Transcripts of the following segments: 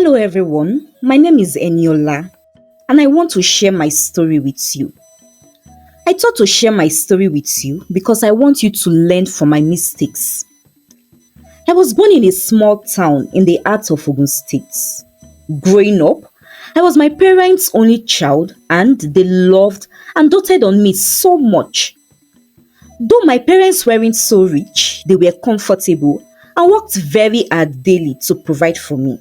Hello, everyone. My name is Eniola, and I want to share my story with you. I thought to share my story with you because I want you to learn from my mistakes. I was born in a small town in the heart of Ogun State. Growing up, I was my parents' only child, and they loved and doted on me so much. Though my parents weren't so rich, they were comfortable and worked very hard daily to provide for me.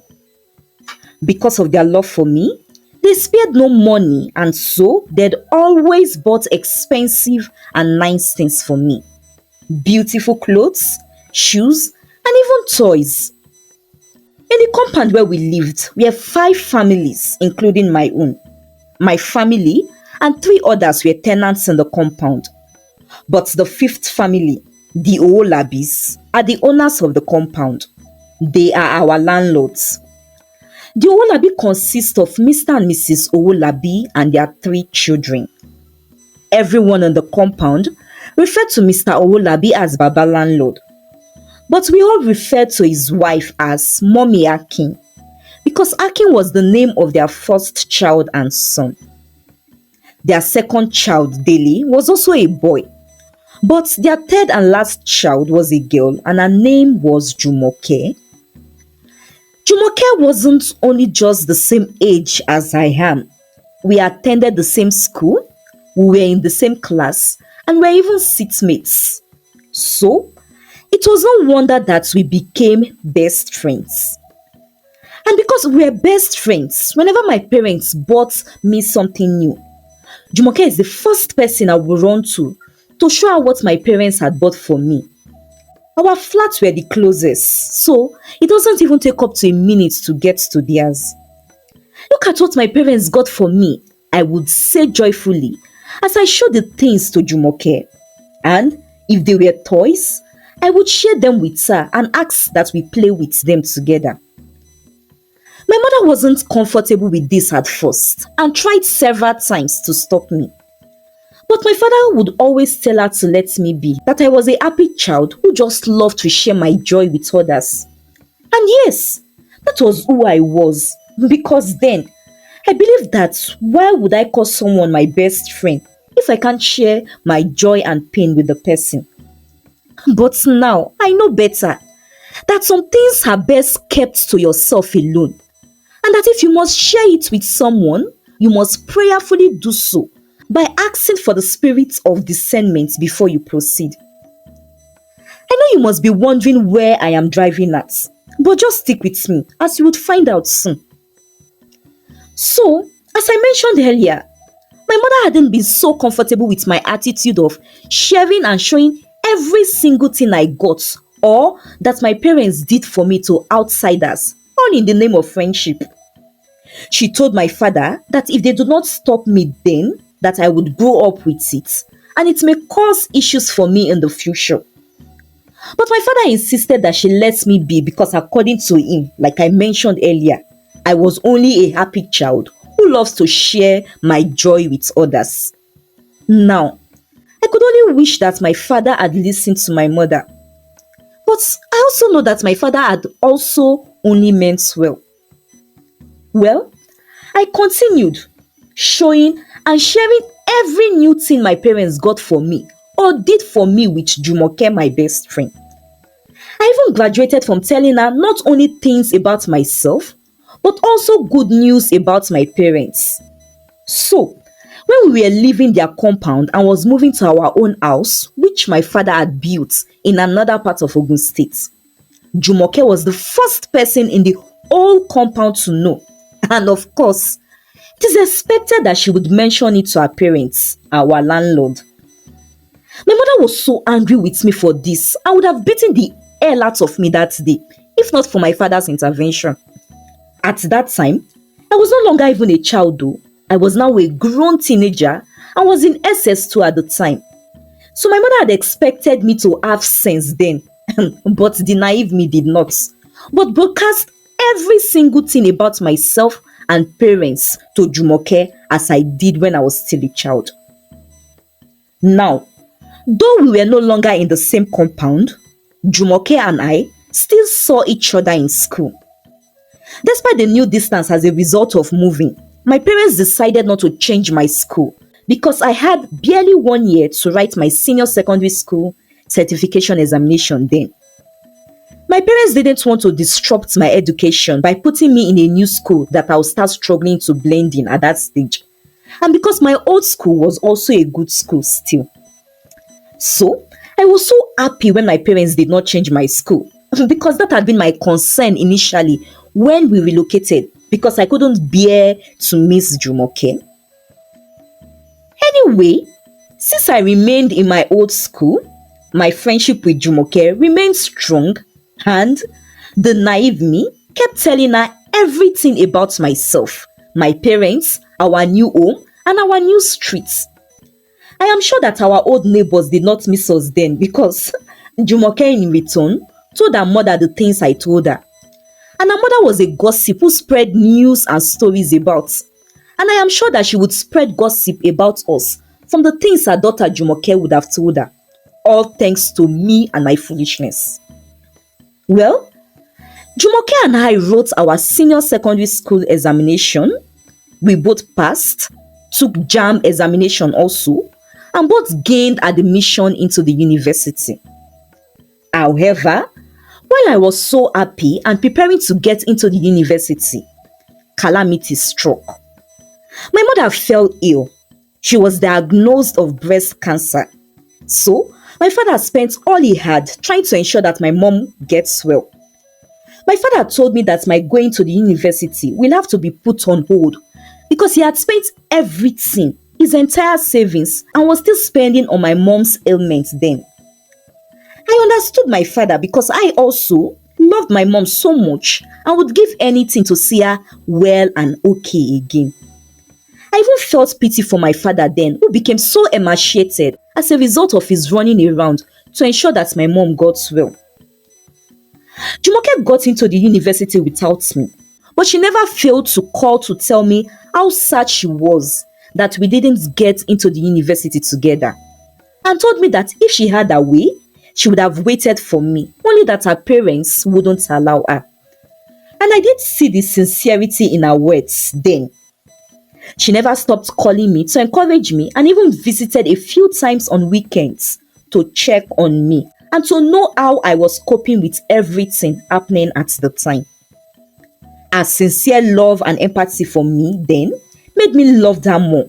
Because of their love for me, they spared no money, and so they'd always bought expensive and nice things for me: beautiful clothes, shoes, and even toys. In the compound where we lived, we have five families, including my own. My family and three others were tenants in the compound. But the fifth family, the Owolabis, are the owners of the compound. They are our landlords. The Owolabi consists of Mr. and Mrs. Owolabi and their three children. Everyone in the compound referred to Mr. Owolabi as Baba Landlord, but we all referred to his wife as Mommy Akin because Akin was the name of their first child and son. Their second child, Dele, was also a boy, but their third and last child was a girl, and her name was Jumoke. Jumoke wasn't only just the same age as I am. We attended the same school, we were in the same class, and were even seatmates. So, it was no wonder that we became best friends. And because we were best friends, whenever my parents bought me something new, Jumoke is the first person I would run to show her what my parents had bought for me. Our flats were the closest, so it doesn't even take up to a minute to get to theirs. Look at what my parents got for me, I would say joyfully, as I showed the things to Jumoke. And if they were toys, I would share them with her and ask that we play with them together. My mother wasn't comfortable with this at first and tried several times to stop me. But my father would always tell her to let me be, that I was a happy child who just loved to share my joy with others. And yes, that was who I was, because then I believed that why would I call someone my best friend if I can't share my joy and pain with the person? But now I know better, that some things are best kept to yourself alone, and that if you must share it with someone, you must prayerfully do so by asking for the spirit of discernment before you proceed. I know you must be wondering where I am driving at, but just stick with me as you would find out soon. So, as I mentioned earlier, my mother hadn't been so comfortable with my attitude of sharing and showing every single thing I got or that my parents did for me to outsiders, all in the name of friendship. She told my father that if they do not stop me then, that I would grow up with it, and it may cause issues for me in the future. But my father insisted that she lets me be because according to him, like I mentioned earlier, I was only a happy child who loves to share my joy with others. Now, I could only wish that my father had listened to my mother. But I also know that my father had also only meant well. Well, I continued showing and sharing every new thing my parents got for me or did for me with Jumoke, my best friend. I even graduated from telling her not only things about myself, but also good news about my parents. So, when we were leaving their compound and was moving to our own house, which my father had built in another part of Ogun State, Jumoke was the first person in the whole compound to know. And of course, it is expected that she would mention it to her parents, our landlord. My mother was so angry with me for this and would have beaten the hell out of me that day, if not for my father's intervention. At that time, I was no longer even a child though. I was now a grown teenager and was in SS2 at the time. So my mother had expected me to have sense then, but the naive me did not. But broadcast every single thing about myself and parents to Jumoke as I did when I was still a child. Now, though we were no longer in the same compound, Jumoke and I still saw each other in school. Despite the new distance as a result of moving, my parents decided not to change my school because I had barely 1 year to write my senior secondary school certification examination then. My parents didn't want to disrupt my education by putting me in a new school that I'll start struggling to blend in at that stage. And because my old school was also a good school still. So, I was so happy when my parents did not change my school because that had been my concern initially when we relocated because I couldn't bear to miss Jumoke. Anyway, since I remained in my old school, my friendship with Jumoke remained strong and the naive me kept telling her everything about myself, my parents, our new home, and our new streets. I am sure that our old neighbors did not miss us then because Jumoke in return told her mother the things I told her. And her mother was a gossip who spread news and stories about. And I am sure that she would spread gossip about us from the things her daughter Jumoke would have told her. All thanks to me and my foolishness. Well, Jumoke and I wrote our senior secondary school examination. We both passed, took JAM examination also, and both gained admission into the university. However, while I was so happy and preparing to get into the university, calamity struck. My mother fell ill. She was diagnosed of breast cancer. So, my father spent all he had trying to ensure that my mom gets well. My father told me that my going to the university will have to be put on hold because he had spent everything, his entire savings, and was still spending on my mom's ailments then. I understood my father because I also loved my mom so much and would give anything to see her well and okay again. I even felt pity for my father then, who became so emaciated as a result of his running around to ensure that my mom got well. Jumoke got into the university without me, but she never failed to call to tell me how sad she was that we didn't get into the university together, and told me that if she had her way, she would have waited for me, only that her parents wouldn't allow her. And I did see the sincerity in her words then. She never stopped calling me to encourage me and even visited a few times on weekends to check on me and to know how I was coping with everything happening at the time. Her sincere love and empathy for me then made me love her more.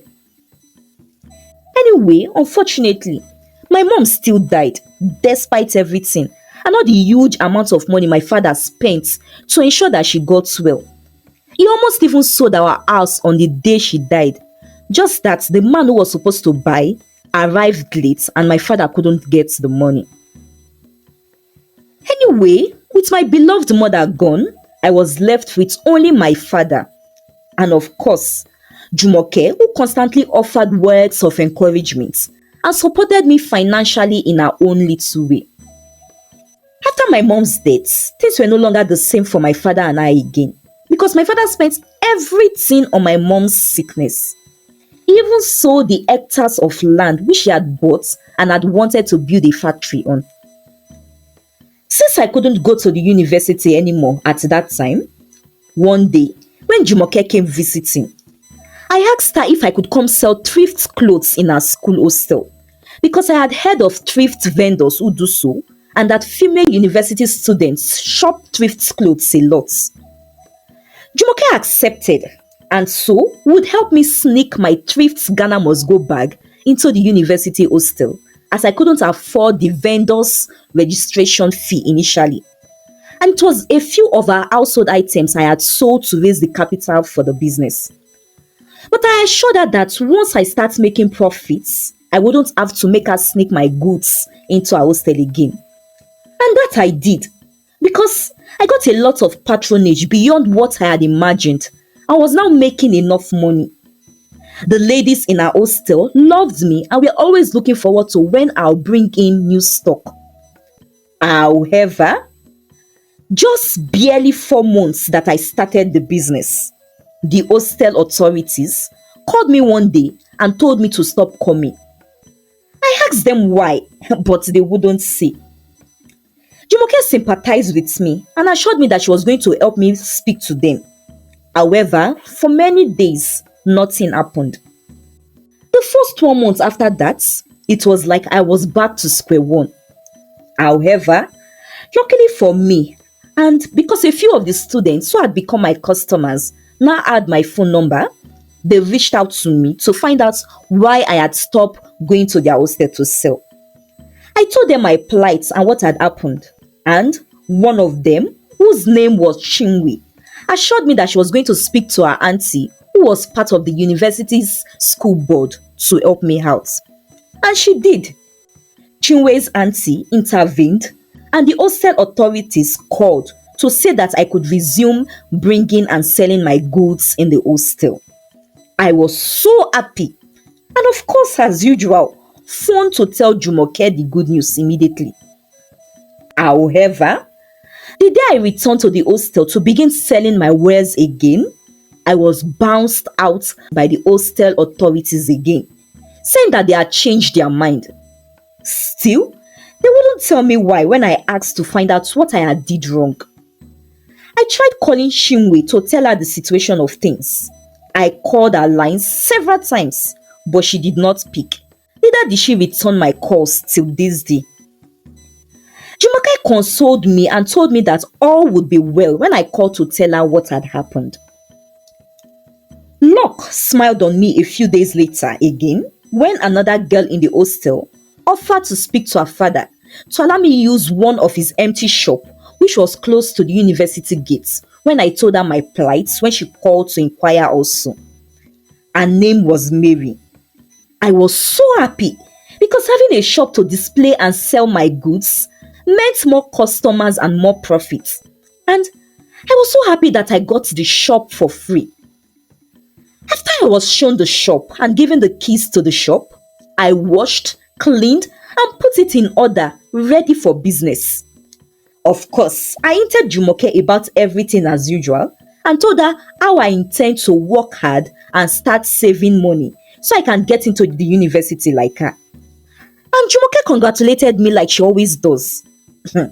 Anyway, unfortunately, my mom still died despite everything and all the huge amount of money my father spent to ensure that she got well. He almost even sold our house on the day she died, just that the man who was supposed to buy arrived late and my father couldn't get the money. Anyway, with my beloved mother gone, I was left with only my father. And of course, Jumoke, who constantly offered words of encouragement and supported me financially in her own little way. After my mom's death, things were no longer the same for my father and I again, because my father spent everything on my mom's sickness. He even sold the hectares of land which he had bought and had wanted to build a factory on. Since I couldn't go to the university anymore at that time, one day, when Jumoke came visiting, I asked her if I could come sell thrift clothes in her school hostel, because I had heard of thrift vendors who do so, and that female university students shop thrift clothes a lot. Jumoke accepted, and so would help me sneak my thrift Ghana Must Go bag into the university hostel, as I couldn't afford the vendor's registration fee initially. And it was a few of our household items I had sold to raise the capital for the business. But I assured her that once I start making profits, I wouldn't have to make her sneak my goods into our hostel again. And that I did, because I got a lot of patronage beyond what I had imagined. I was now making enough money. The ladies in our hostel loved me and were always looking forward to when I'll bring in new stock. However, just barely 4 months that I started the business, the hostel authorities called me one day and told me to stop coming. I asked them why, but they wouldn't say. Jumoke sympathized with me and assured me that she was going to help me speak to them. However, for many days, nothing happened. The first 1 month after that, it was like I was back to square one. However, luckily for me, and because a few of the students who had become my customers now had my phone number, they reached out to me to find out why I had stopped going to their hostel to sell. I told them my plight and what had happened, and one of them, whose name was Chinwe, assured me that she was going to speak to her auntie, who was part of the university's school board, to help me out. And she did. Chinwe's auntie intervened, and the hostel authorities called to say that I could resume bringing and selling my goods in the hostel. I was so happy, and of course, as usual, phoned to tell Jumoke the good news immediately. However, the day I returned to the hostel to begin selling my wares again, I was bounced out by the hostel authorities again, saying that they had changed their mind. Still, they wouldn't tell me why when I asked to find out what I had did wrong. I tried calling Chinwe to tell her the situation of things. I called her line several times, but she did not pick. Neither did she return my calls till this day. Jumoke consoled me and told me that all would be well when I called to tell her what had happened. Luck smiled on me a few days later again when another girl in the hostel offered to speak to her father to allow me use one of his empty shop, which was close to the university gates, when I told her my plight when she called to inquire also. Her name was Mary. I was so happy because having a shop to display and sell my goods meant more customers and more profits. And I was so happy that I got the shop for free. After I was shown the shop and given the keys to the shop, I washed, cleaned, and put it in order, ready for business. Of course, I hinted Jumoke about everything as usual and told her how I intend to work hard and start saving money so I can get into the university like her. And Jumoke congratulated me like she always does. But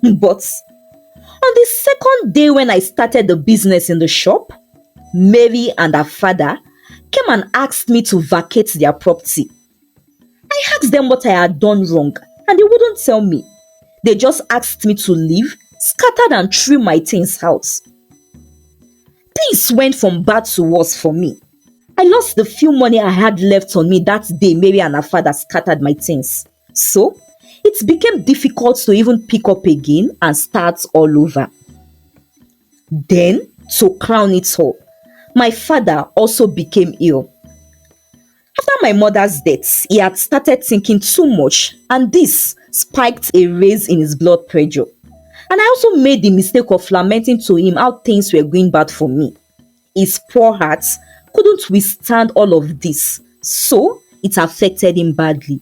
on the second day when I started the business in the shop, Mary and her father came and asked me to vacate their property. I asked them what I had done wrong and they wouldn't tell me. They just asked me to leave, scattered and threw my things out. Things went from bad to worse for me. I lost the few money I had left on me that day Mary and her father scattered my things. So, it became difficult to even pick up again and start all over. Then, to crown it all, my father also became ill. After my mother's death, he had started thinking too much, and this spiked a raise in his blood pressure. And I also made the mistake of lamenting to him how things were going bad for me. His poor heart couldn't withstand all of this, so it affected him badly.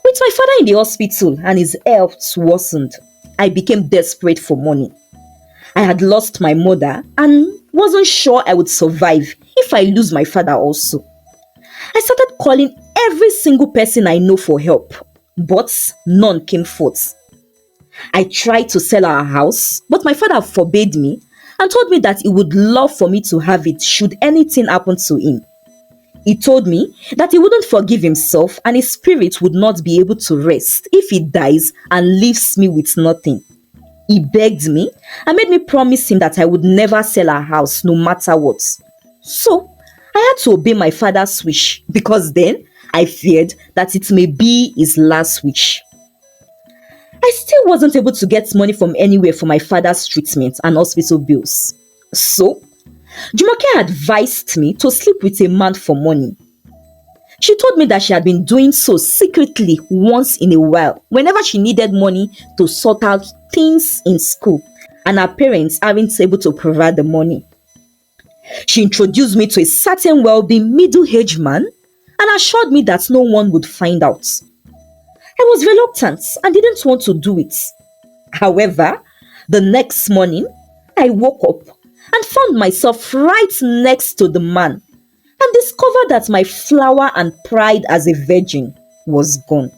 With my father in the hospital and his health worsened, I became desperate for money. I had lost my mother and wasn't sure I would survive if I lose my father also. I started calling every single person I know for help, but none came forth. I tried to sell our house, but my father forbade me and told me that he would love for me to have it should anything happen to him. He told me that he wouldn't forgive himself and his spirit would not be able to rest if he dies and leaves me with nothing. He begged me and made me promise him that I would never sell our house no matter what. So, I had to obey my father's wish because then I feared that it may be his last wish. I still wasn't able to get money from anywhere for my father's treatment and hospital bills. So, Jumoke advised me to sleep with a man for money. She told me that she had been doing so secretly once in a while whenever she needed money to sort out things in school and her parents aren't able to provide the money. She introduced me to a certain wealthy middle-aged man and assured me that no one would find out. I was reluctant and didn't want to do it. However, the next morning, I woke up and found myself right next to the man and discovered that my flower and pride as a virgin was gone.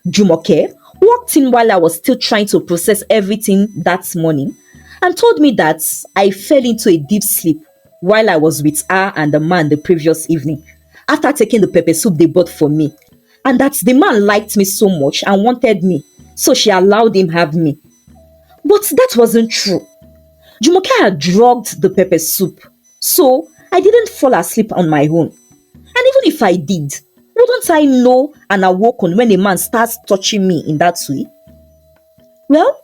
Jumoke walked in while I was still trying to process everything that morning and told me that I fell into a deep sleep while I was with her and the man the previous evening after taking the pepper soup they bought for me, and that the man liked me so much and wanted me, so she allowed him have me. But that wasn't true. Jumoke had drugged the pepper soup, so I didn't fall asleep on my own. And even if I did, wouldn't I know and awoken when a man starts touching me in that way? Well,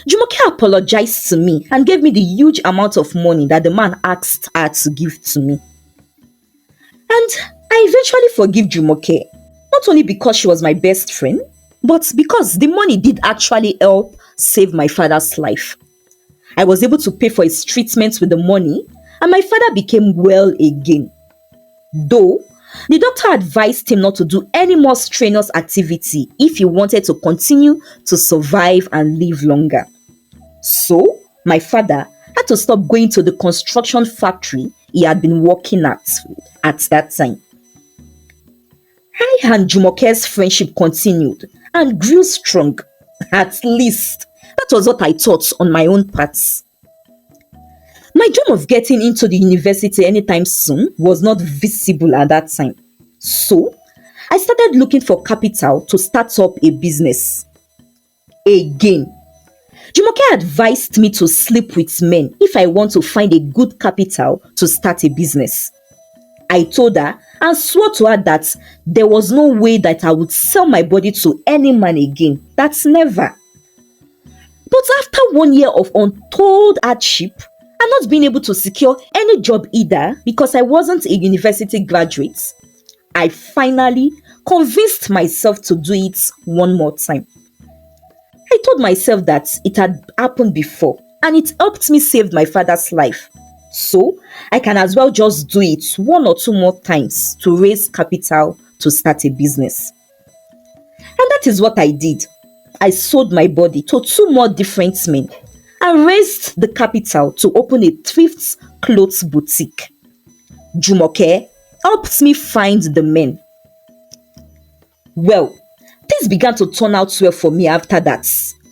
Jumoke apologized to me and gave me the huge amount of money that the man asked her to give to me. And I eventually forgive Jumoke, not only because she was my best friend, but because the money did actually help save my father's life. I was able to pay for his treatment with the money, and my father became well again. Though, the doctor advised him not to do any more strenuous activity if he wanted to continue to survive and live longer. So, my father had to stop going to the construction factory he had been working at that time. I and Jumoke's friendship continued and grew strong. At least, that was what I thought on my own part. My dream of getting into the university anytime soon was not visible at that time. So, I started looking for capital to start up a business. Again, Jumoke advised me to sleep with men if I want to find a good capital to start a business. I told her and swore to her that there was no way that I would sell my body to any man again. That's never. But after 1 year of untold hardship and not being able to secure any job either because I wasn't a university graduate, I finally convinced myself to do it one more time. I told myself that it had happened before and it helped me save my father's life. So I can as well just do it 1 or 2 more times to raise capital to start a business. And that is what I did. I sold my body to 2 more different men and raised the capital to open a thrift clothes boutique. Jumoke helped me find the men. Well, things began to turn out well for me after that.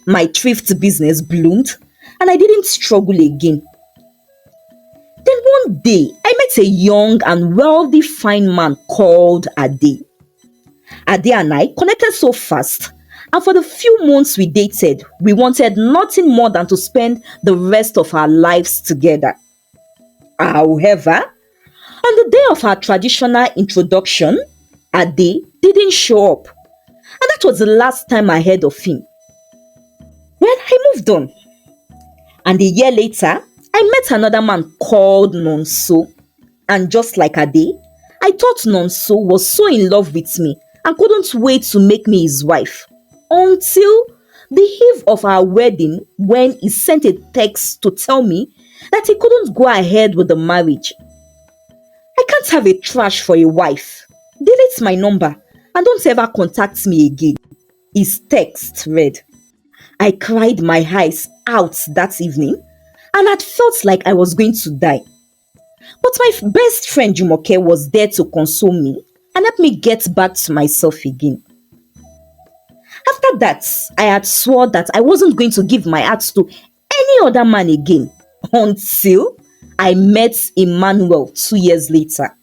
My thrift business bloomed and I didn't struggle again. Then one day, I met a young and wealthy fine man called Ade. Ade and I connected so fast, and for the few months we dated, we wanted nothing more than to spend the rest of our lives together. However, on the day of our traditional introduction, Ade didn't show up, and that was the last time I heard of him. Well, I moved on, and a year later, I met another man called Nonso, and just like Ade, I thought Nonso was so in love with me and couldn't wait to make me his wife. Until the eve of our wedding, when he sent a text to tell me that he couldn't go ahead with the marriage. I can't have a trash for a wife. Delete my number and don't ever contact me again. His text read. I cried my eyes out that evening and had felt like I was going to die. But my best friend Jumoke was there to console me and help me get back to myself again. After that, I had swore that I wasn't going to give my heart to any other man again until I met Emmanuel 2 years later.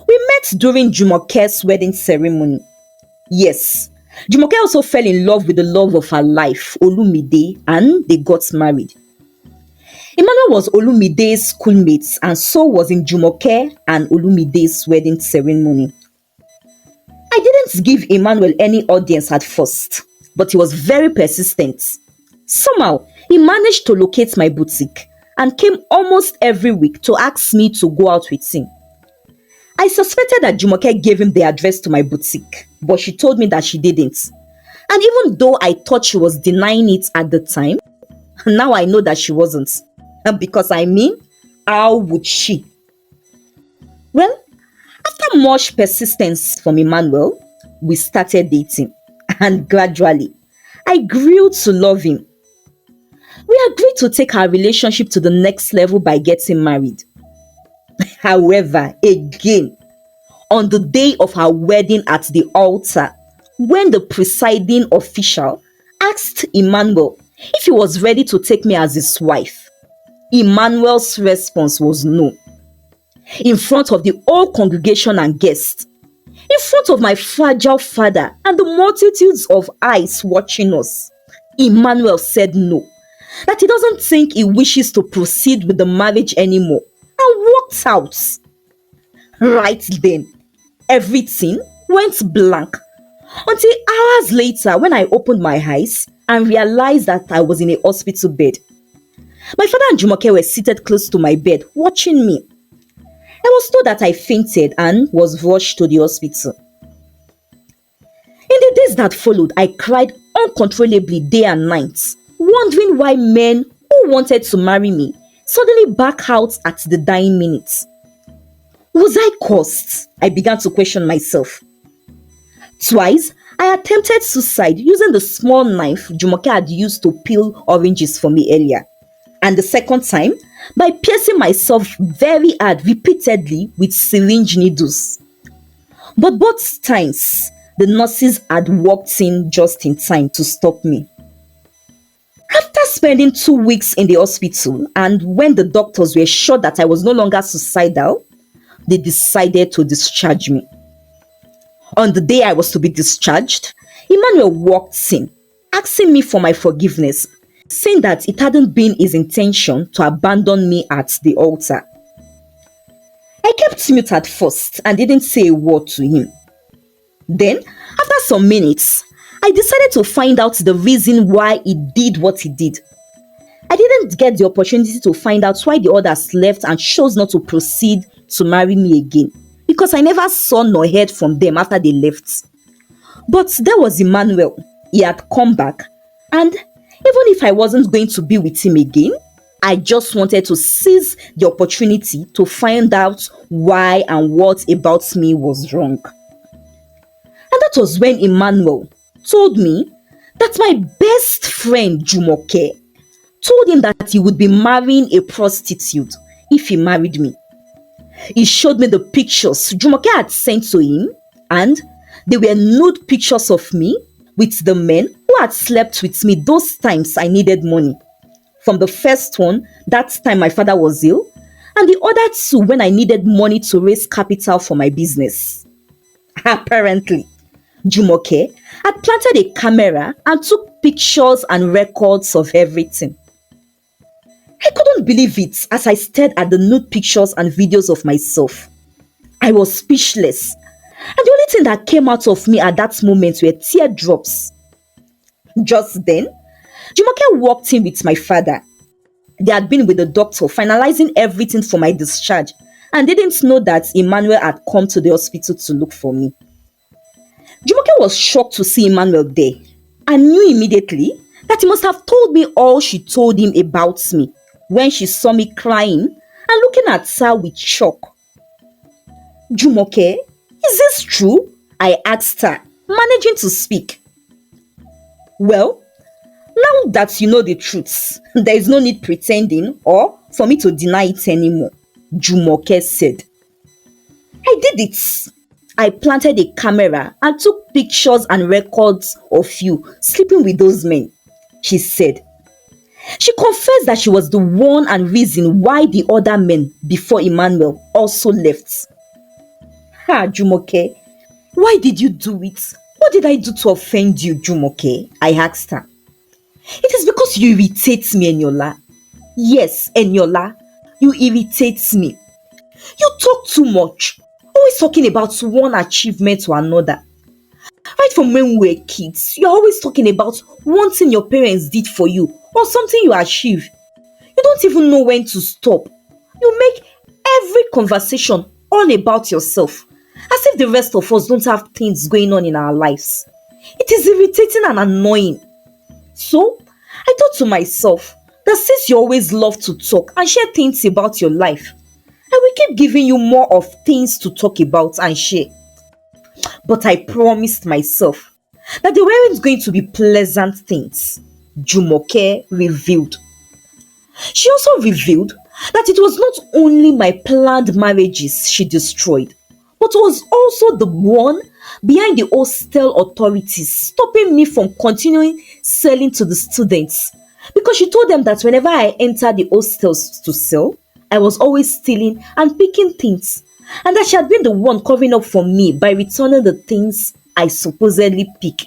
We met during Jumoke's wedding ceremony. Yes, Jumoke also fell in love with the love of her life, Olumide, and they got married. Emmanuel was Olumide's schoolmate and so was in Jumoke and Olumide's wedding ceremony. I didn't give Emmanuel any audience at first, but he was very persistent. Somehow, he managed to locate my boutique and came almost every week to ask me to go out with him. I suspected that Jumoke gave him the address to my boutique, but she told me that she didn't. And even though I thought she was denying it at the time, now I know that she wasn't. Because how would she? Well, after much persistence from Emmanuel, we started dating. And gradually, I grew to love him. We agreed to take our relationship to the next level by getting married. However, again, on the day of our wedding at the altar, when the presiding official asked Emmanuel if he was ready to take me as his wife. Emmanuel's response was no. In front of the whole congregation and guests, in front of my fragile father and the multitudes of eyes watching us, Emmanuel said no, that he doesn't think he wishes to proceed with the marriage anymore, and walked out. Right then, everything went blank until hours later when I opened my eyes and realized that I was in a hospital bed. My father and Jumoke were seated close to my bed watching me. I was told that I fainted and was rushed to the hospital. In the days that followed, I cried uncontrollably day and night, wondering why men who wanted to marry me suddenly back out at the dying minute. Was I cursed? I began to question myself. Twice, I attempted suicide using the small knife Jumoke had used to peel oranges for me earlier. And the second time, by piercing myself very hard repeatedly with syringe needles. But both times, the nurses had walked in just in time to stop me. After spending 2 weeks in the hospital, and when the doctors were sure that I was no longer suicidal, they decided to discharge me. On the day I was to be discharged, Emmanuel walked in, asking me for my forgiveness, saying that it hadn't been his intention to abandon me at the altar. I kept mute at first and didn't say a word to him. Then, after some minutes, I decided to find out the reason why he did what he did. I didn't get the opportunity to find out why the others left and chose not to proceed to marry me again, because I never saw nor heard from them after they left. But there was Emmanuel. He had come back, and even if I wasn't going to be with him again, I just wanted to seize the opportunity to find out why and what about me was wrong. And that was when Emmanuel told me that my best friend Jumoke told him that he would be marrying a prostitute if he married me. He showed me the pictures Jumoke had sent to him, and they were nude pictures of me with the men who had slept with me those times I needed money. From the first one, that time my father was ill, and the other two when I needed money to raise capital for my business. Apparently, Jumoke had planted a camera and took pictures and records of everything. I couldn't believe it as I stared at the nude pictures and videos of myself. I was speechless, and the only thing that came out of me at that moment were teardrops. Just then, Jumoke walked in with my father. They had been with the doctor finalizing everything for my discharge and didn't know that Emmanuel had come to the hospital to look for me. Jumoke was shocked to see Emmanuel there and knew immediately that he must have told me all she told him about me when she saw me crying and looking at her with shock. Jumoke, is this true? I asked her, managing to speak. Well, now that you know the truth, there is no need pretending or for me to deny it anymore, Jumoke said. I did it. I planted a camera and took pictures and records of you sleeping with those men, she said. She confessed that she was the one and reason why the other men before Emmanuel also left. Jumoke, why did you do it? What did I do to offend you, Jumoke? I asked her. It is because you irritate me, Eniola. Yes, Eniola, you irritate me. You talk too much, always talking about one achievement or another. Right from when we were kids, you're always talking about one thing your parents did for you or something you achieved. You don't even know when to stop. You make every conversation all about yourself, as if the rest of us don't have things going on in our lives. It is irritating and annoying. So, I thought to myself that since you always love to talk and share things about your life, I will keep giving you more of things to talk about and share. But I promised myself that they weren't going to be pleasant things, Jumoke revealed. She also revealed that it was not only my planned marriages she destroyed, but was also the one behind the hostel authorities, stopping me from continuing selling to the students. Because she told them that whenever I entered the hostels to sell, I was always stealing and picking things. And that she had been the one covering up for me by returning the things I supposedly pick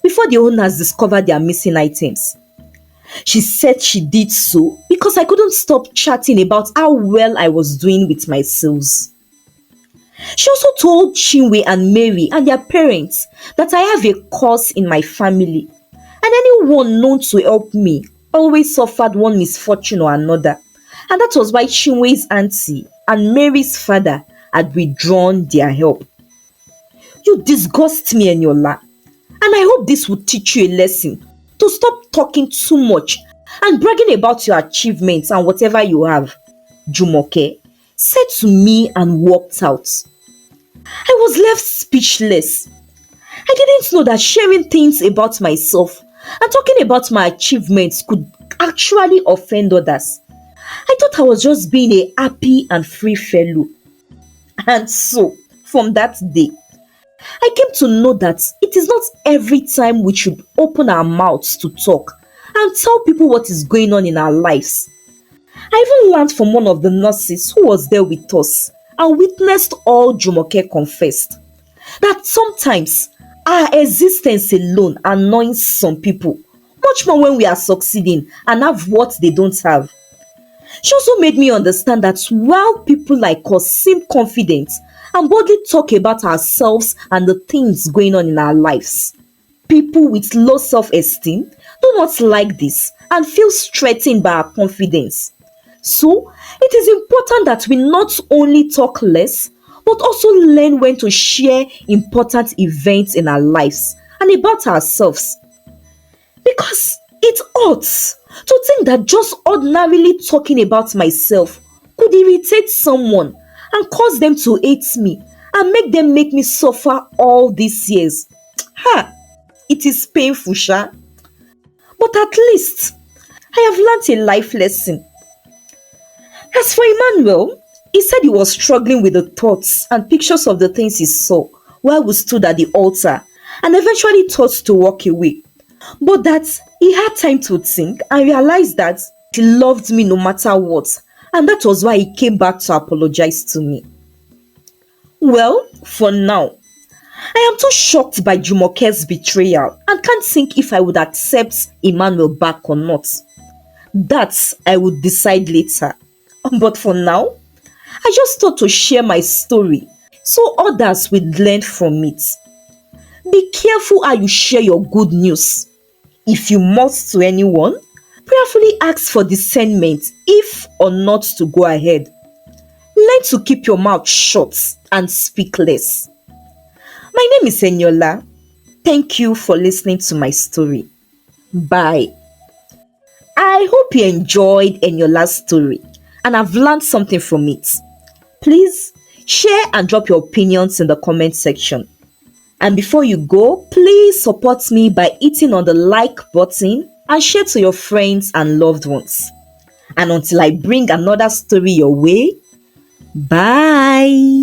before the owners discovered their missing items. She said she did so because I couldn't stop chatting about how well I was doing with my sales. She also told Chinwe and Mary and their parents that I have a curse in my family, and anyone known to help me always suffered one misfortune or another, and that was why Chinwe's auntie and Mary's father had withdrawn their help. You disgust me, Eniola, and I hope this will teach you a lesson to stop talking too much and bragging about your achievements and whatever you have, Jumoke said to me and walked out. I was left speechless. I didn't know that sharing things about myself and talking about my achievements could actually offend others. I thought I was just being a happy and free fellow. And so, from that day, I came to know that it is not every time we should open our mouths to talk and tell people what is going on in our lives. I even learned from one of the nurses who was there with us and witnessed all Jumoke confessed, that sometimes our existence alone annoys some people, much more when we are succeeding and have what they don't have. She also made me understand that while people like us seem confident and boldly talk about ourselves and the things going on in our lives, people with low self-esteem do not like this and feel threatened by our confidence. So, it is important that we not only talk less, but also learn when to share important events in our lives and about ourselves. Because it hurts to think that just ordinarily talking about myself could irritate someone and cause them to hate me and make me suffer all these years. Ha! It is painful, Sha. But at least I have learnt a life lesson. As for Emmanuel, he said he was struggling with the thoughts and pictures of the things he saw while we stood at the altar and eventually thought to walk away. But that he had time to think and realized that he loved me no matter what, and that was why he came back to apologize to me. Well, for now, I am too shocked by Jumoke's betrayal and can't think if I would accept Emmanuel back or not. That I would decide later. But for now, I just thought to share my story so others will learn from it. Be careful how you share your good news. If you must to anyone, prayerfully ask for discernment if or not to go ahead. Learn to keep your mouth shut and speak less. My name is Eniola. Thank you for listening to my story. Bye. I hope you enjoyed Eniola's story and have learned something from it. Please share and drop your opinions in the comment section. And before you go, please support me by hitting on the like button and share to your friends and loved ones. And until I bring another story your way, bye.